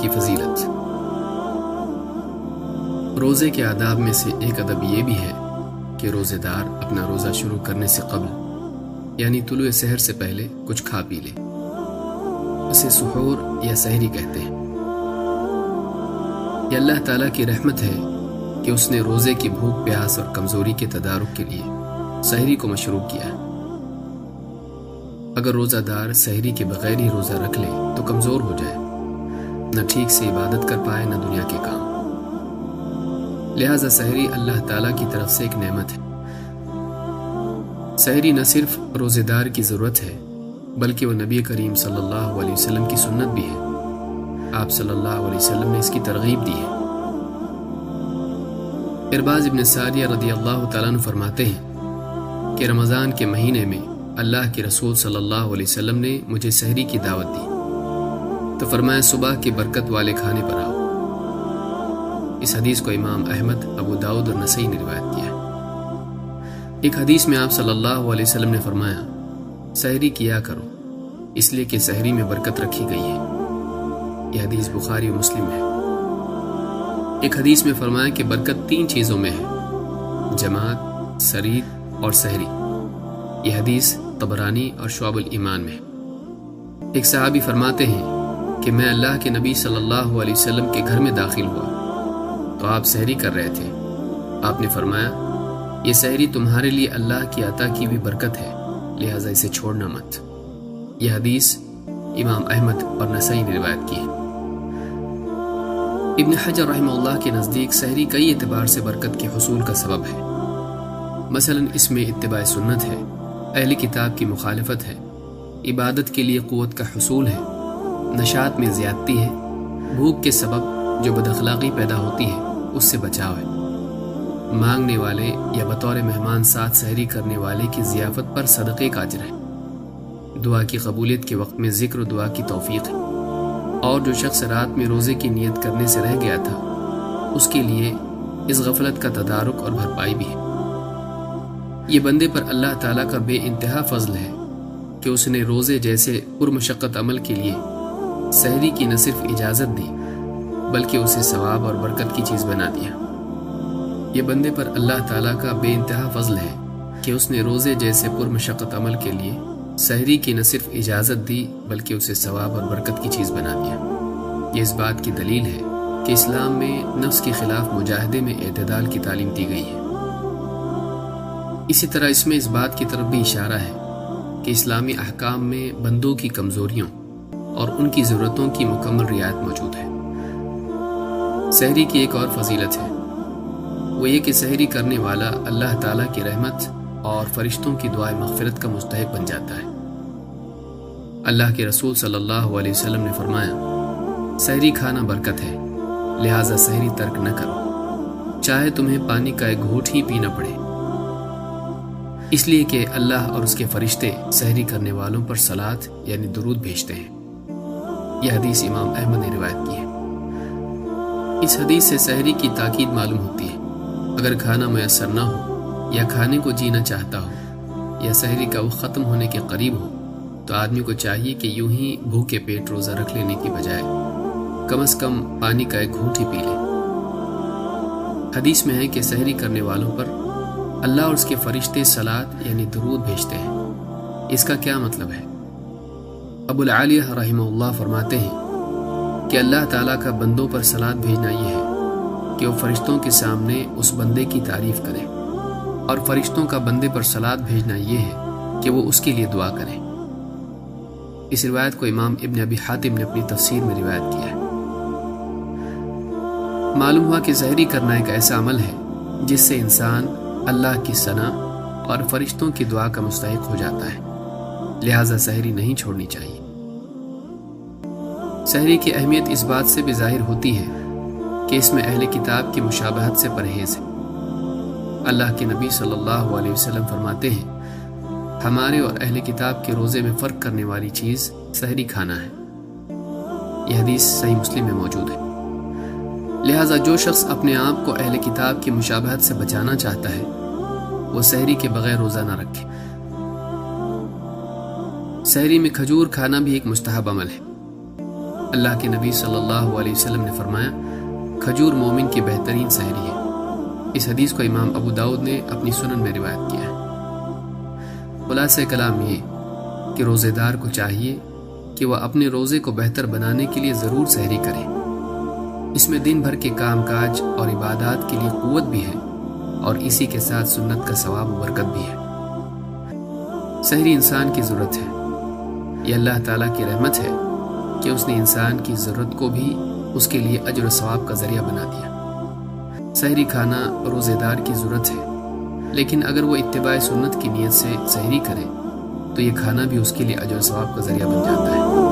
کی فضیلت۔ روزے کے آداب میں سے ایک ادب یہ بھی ہے کہ روزے دار اپنا روزہ شروع کرنے سے قبل یعنی طلوع سحر سے پہلے کچھ کھا پی لے۔ اسے سحور یا سحری کہتے ہیں۔ یہ اللہ تعالیٰ کی رحمت ہے کہ اس نے روزے کی بھوک پیاس اور کمزوری کے تدارک کے لیے سحری کو مشروع کیا ہے۔ اگر روزہ دار سحری کے بغیر ہی روزہ رکھ لے تو کمزور ہو جائے، نہ ٹھیک سے عبادت کر پائے نہ دنیا کے کام۔ لہذا سحری اللہ تعالیٰ کی طرف سے ایک نعمت ہے۔ سحری نہ صرف روزے دار کی ضرورت ہے بلکہ وہ نبی کریم صلی اللہ علیہ وسلم کی سنت بھی ہے۔ آپ صلی اللہ علیہ وسلم نے اس کی ترغیب دی ہے۔ ارباز ابن ساریہ رضی اللہ تعالیٰ عنہ فرماتے ہیں کہ رمضان کے مہینے میں اللہ کے رسول صلی اللہ علیہ وسلم نے مجھے سحری کی دعوت دی تو فرمایا صبح کی برکت والے کھانے پر آؤ۔ اس حدیث کو امام احمد، ابو داؤد اور نسائی نے روایت کیا ہے۔ ایک حدیث میں آپ صلی اللہ علیہ وسلم نے فرمایا سحری کیا کرو اس لیے کہ سحری میں برکت رکھی گئی ہے۔ یہ حدیث بخاری و مسلم ہے۔ ایک حدیث میں فرمایا کہ برکت 3 چیزوں میں ہے: جماعت، سرید اور سحری۔ یہ حدیث طبرانی اور شعب الایمان میں۔ ایک صحابی فرماتے ہیں کہ میں اللہ کے نبی صلی اللہ علیہ وسلم کے گھر میں داخل ہوا تو آپ سحری کر رہے تھے۔ آپ نے فرمایا یہ سحری تمہارے لیے اللہ کی عطا کی ہوئی برکت ہے، لہٰذا اسے چھوڑنا مت۔ یہ حدیث امام احمد اور نسائی نے روایت کی ہے۔ ابن حجر رحمہ اللہ کے نزدیک سحری کئی اعتبار سے برکت کے حصول کا سبب ہے۔ مثلا اس میں اتباع سنت ہے، اہل کتاب کی مخالفت ہے، عبادت کے لیے قوت کا حصول ہے، نشاط میں زیادتی ہے، بھوک کے سبب جو بد اخلاقی پیدا ہوتی ہے اس سے بچاؤ ہے، مانگنے والے یا بطور مہمان ساتھ سحری کرنے والے کی ضیافت پر صدقے کا اجر ہے، دعا کی قبولیت کے وقت میں ذکر و دعا کی توفیق ہے، اور جو شخص رات میں روزے کی نیت کرنے سے رہ گیا تھا اس کے لیے اس غفلت کا تدارک اور بھرپائی بھی ہے۔ یہ بندے پر اللہ تعالیٰ کا بے انتہا فضل ہے کہ اس نے روزے جیسے پرمشقت عمل کے لیے سحری کی نہ صرف اجازت دی بلکہ اسے ثواب اور برکت کی چیز بنا دیا۔ یہ بندے پر اللہ تعالیٰ کا بے انتہا فضل ہے کہ اس نے روزے جیسے پرمشقت عمل کے لیے سحری کی نہ صرف اجازت دی بلکہ اسے ثواب اور برکت کی چیز بنا دیا۔ یہ اس بات کی دلیل ہے کہ اسلام میں نفس کے خلاف مجاہدے میں اعتدال کی تعلیم دی گئی ہے۔ اسی طرح اس میں اس بات کی طرف بھی اشارہ ہے کہ اسلامی احکام میں بندوں کی کمزوریوں اور ان کی ضرورتوں کی مکمل رعایت موجود ہے۔ سحری کی ایک اور فضیلت ہے، وہ یہ کہ سحری کرنے والا اللہ تعالیٰ کی رحمت اور فرشتوں کی دعائے مغفرت کا مستحق بن جاتا ہے۔ اللہ کے رسول صلی اللہ علیہ وسلم نے فرمایا سحری کھانا برکت ہے، لہٰذا سحری ترک نہ کرو، چاہے تمہیں پانی کا ایک گھونٹ ہی پینا پڑے، اس لیے کہ اللہ اور اس کے فرشتے سحری کرنے والوں پر صلاۃ یعنی درود بھیجتے ہیں۔ یہ حدیث امام احمد نے روایت کی ہے۔ اس حدیث سے سحری کی تاکید معلوم ہوتی ہے۔ اگر کھانا میسر نہ ہو یا کھانے کو جینا چاہتا ہو یا سحری کا وہ ختم ہونے کے قریب ہو تو آدمی کو چاہیے کہ یوں ہی بھوکے پیٹ روزہ رکھ لینے کی بجائے کم از کم پانی کا ایک گھونٹ ہی پی لے۔ حدیث میں ہے کہ سحری کرنے والوں پر اللہ اور اس کے فرشتے صلاۃ یعنی درود بھیجتے ہیں۔ اس کا کیا مطلب ہے؟ ابو العالیہ رحمہ اللہ فرماتے ہیں کہ اللہ تعالیٰ کا بندوں پر صلاۃ بھیجنا یہ ہے کہ وہ فرشتوں کے سامنے اس بندے کی تعریف کریں، اور فرشتوں کا بندے پر صلاۃ بھیجنا یہ ہے کہ وہ اس کے لیے دعا کریں۔ اس روایت کو امام ابن ابی حاتم نے اپنی تفسیر میں روایت کیا ہے۔ معلوم ہوا کہ سحری کرنا ایک ایسا عمل ہے جس سے انسان اللہ کی ثنا اور فرشتوں کی دعا کا مستحق ہو جاتا ہے، لہٰذا سحری نہیں چھوڑنی چاہیے۔ سحری کی اہمیت اس بات سے بھی ظاہر ہوتی ہے کہ اس میں اہل کتاب کی مشابہت سے پرہیز ہے۔ اللہ کے نبی صلی اللہ علیہ وسلم فرماتے ہیں ہمارے اور اہل کتاب کے روزے میں فرق کرنے والی چیز سحری کھانا ہے۔ یہ حدیث صحیح مسلم میں موجود ہے۔ لہٰذا جو شخص اپنے آپ کو اہل کتاب کی مشابہت سے بچانا چاہتا ہے وہ سحری کے بغیر روزہ نہ رکھے۔ سحری میں کھجور کھانا بھی ایک مستحب عمل ہے۔ اللہ کے نبی صلی اللہ علیہ وسلم نے فرمایا، کھجور مومن کی بہترین سحری ہے۔ اس حدیث کو امام ابو داؤد نے اپنی سنن میں روایت کیا ہے۔ خلاصہ کلام یہ کہ روزے دار کو چاہیے کہ وہ اپنے روزے کو بہتر بنانے کے لیے ضرور سحری کرے۔ اس میں دن بھر کے کام کاج اور عبادات کے لیے قوت بھی ہے، اور اسی کے ساتھ سنت کا ثواب و برکت بھی ہے۔ سحری انسان کی ضرورت ہے۔ یہ اللہ تعالیٰ کی رحمت ہے کہ اس نے انسان کی ضرورت کو بھی اس کے لیے اجر و ثواب کا ذریعہ بنا دیا۔ سحری کھانا روزے دار کی ضرورت ہے، لیکن اگر وہ اتباع سنت کی نیت سے سحری کرے تو یہ کھانا بھی اس کے لیے اجر و ثواب کا ذریعہ بن جاتا ہے۔